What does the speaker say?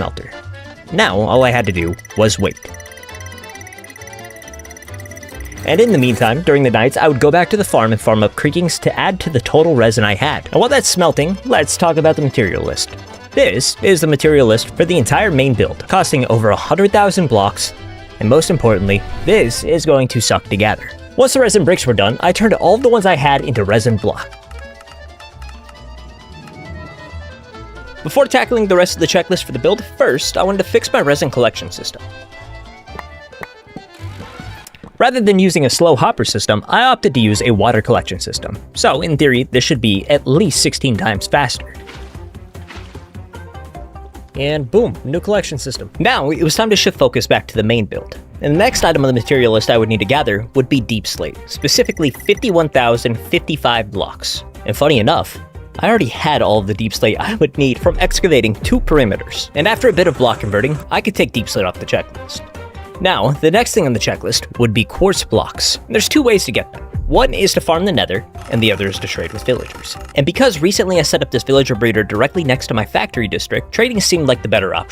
smelter. Now, all I had to do was wait. And in the meantime, during the nights, I would go back to the farm and farm up creakings to add to the total resin I had. And while that's smelting, let's talk about the material list. This is the material list for the entire main build, costing over 100,000 blocks, and most importantly, this is going to suck to gather. Once the resin bricks were done, I turned all of the ones I had into resin block. Before tackling the rest of the checklist for the build, first, I wanted to fix my resin collection system. Rather than using a slow hopper system, I opted to use a water collection system. So, in theory, this should be at least 16 times faster. And boom, new collection system. Now, it was time to shift focus back to the main build. And the next item on the material list I would need to gather would be deep slate, specifically 51,055 blocks. And funny enough, I already had all of the deep slate I would need from excavating 2 perimeters. And after a bit of block converting, I could take deep slate off the checklist. Now, the next thing on the checklist would be quartz blocks. And there's 2 ways to get them. One is to farm the nether, and the other is to trade with villagers. And because recently I set up this villager breeder directly next to my factory district, trading seemed like the better option.